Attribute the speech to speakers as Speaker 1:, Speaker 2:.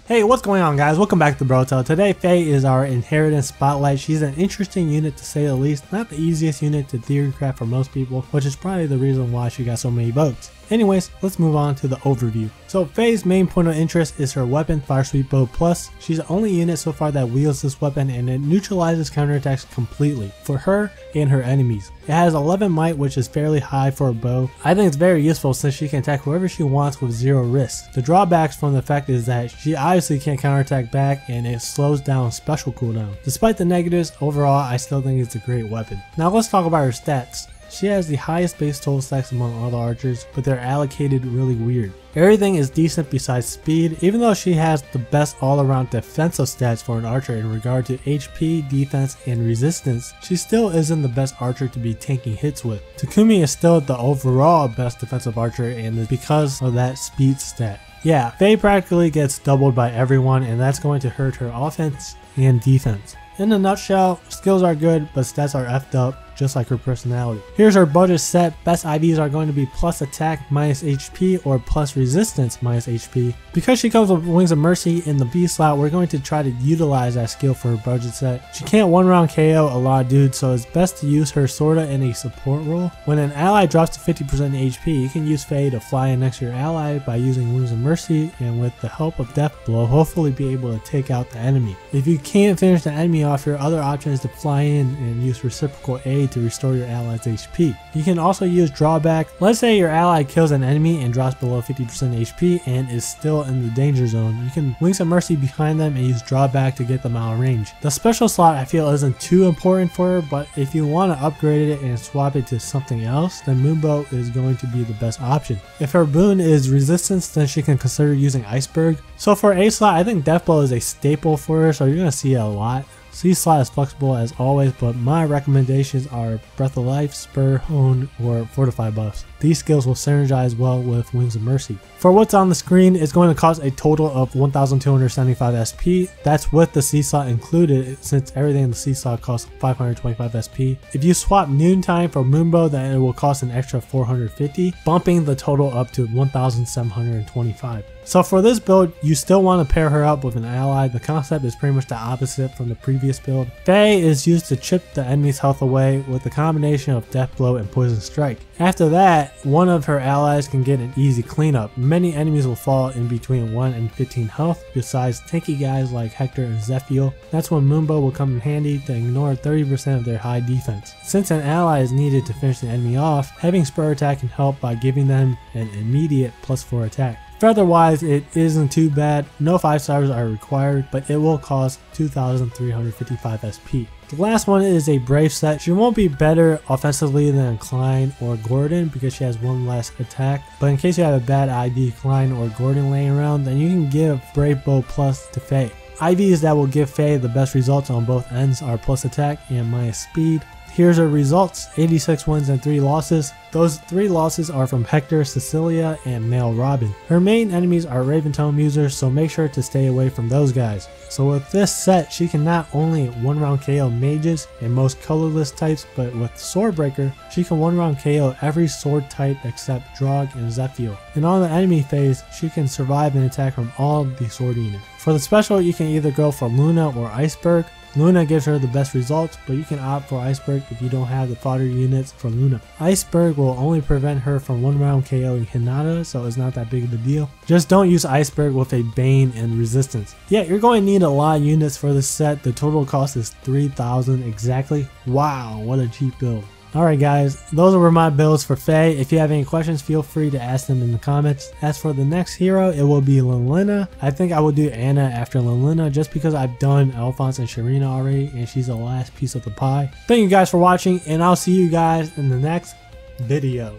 Speaker 1: Hey, what's going on, guys? Welcome back to Brotel. Today, Faye is our inheritance spotlight. She's an interesting unit to say the least. Not the easiest unit to theorycraft for most people, which is probably the reason why she got so many votes. Anyways, let's move on to the overview. So Faye's main point of interest is her weapon, Fire Sweep Bow Plus. She's the only unit so far that wields this weapon, and it neutralizes counterattacks completely for her and her enemies. It has 11 might, which is fairly high for a bow. I think it's very useful since she can attack whoever she wants with zero risk. The drawbacks from the fact is that she obviously can't counterattack back, and it slows down special cooldown. Despite the negatives, overall I still think it's a great weapon. Now let's talk about her stats. She has the highest base total stacks among all the archers, but they're allocated really weird. Everything is decent besides speed. Even though she has the best all-around defensive stats for an archer in regard to HP, defense, and resistance, she still isn't the best archer to be tanking hits with. Takumi is still the overall best defensive archer, and it's because of that speed stat. Yeah, Faye practically gets doubled by everyone, and that's going to hurt her offense and defense. In a nutshell, skills are good, but stats are effed up, just like her personality. Here's her budget set. Best IVs are going to be plus attack minus HP or plus resistance minus HP. Because she comes with Wings of Mercy in the B slot, we're going to try to utilize that skill for her budget set. She can't one round KO a lot of dudes, so it's best to use her sorta in a support role. When an ally drops to 50% HP, you can use Faye to fly in next to your ally by using Wings of Mercy, and with the help of Death Blow, hopefully be able to take out the enemy. If you can't finish the enemy off, your other option is to fly in and use Reciprocal A to restore your ally's HP. You can also use drawback. Let's say your ally kills an enemy and drops below 50% HP and is still in the danger zone. You can Wings of Mercy behind them and use drawback to get them out of range. The special slot I feel isn't too important for her, but if you want to upgrade it and swap it to something else, then Moonbow is going to be the best option. If her boon is resistance, then she can consider using Iceberg. So for A slot, I think Death Blow is a staple for her, so you're going to see it a lot. C slot is flexible as always, but my recommendations are Breath of Life, Spur, Hone, or Fortify buffs. These skills will synergize well with Wings of Mercy. For what's on the screen, it's going to cost a total of 1,275 SP. That's with the C slot included, since everything in the C slot costs 525 SP. If you swap Noontime for Moonbow, then it will cost an extra 450, bumping the total up to 1,725. So for this build, you still want to pair her up with an ally. The concept is pretty much the opposite from the previous build. Faye is used to chip the enemy's health away with a combination of Death Blow and Poison Strike. After that, one of her allies can get an easy cleanup. Many enemies will fall in between 1 and 15 health, besides tanky guys like Hector and Zephyl. That's when Moonbow will come in handy to ignore 30% of their high defense. Since an ally is needed to finish the enemy off, having Spur Attack can help by giving them an immediate +4 attack. Feather-wise, it isn't too bad. No 5 stars are required, but it will cost 2,355 SP. The last one is a Brave set. She won't be better offensively than Klein or Gordon because she has one less attack, but in case you have a bad IV Klein or Gordon laying around, then you can give Brave Bow Plus to Faye. IVs that will give Faye the best results on both ends are plus attack and minus speed. Here's her results: 86 wins and 3 losses. Those 3 losses are from Hector, Cecilia, and Male Robin. Her main enemies are Raventone users, so make sure to stay away from those guys. So with this set, she can not only 1-round KO mages and most colorless types, but with Swordbreaker, she can 1-round KO every sword type except Drog and Zephyl. And on the enemy phase, she can survive an attack from all the sword units. For the special, you can either go for Luna or Iceberg. Luna gives her the best results, but you can opt for Iceberg if you don't have the fodder units for Luna. Iceberg will only prevent her from 1-round KOing Hinata, so it's not that big of a deal. Just don't use Iceberg with a Bane and Resistance. Yeah, you're going to need a lot of units for this set. The total cost is 3,000 exactly. Wow, what a cheap build. Alright guys, those were my builds for Faye. If you have any questions, feel free to ask them in the comments. As for the next hero, it will be Lilina. I think I will do Anna after Lilina just because I've done Alphonse and Sharina already and she's the last piece of the pie. Thank you guys for watching, and I'll see you guys in the next video.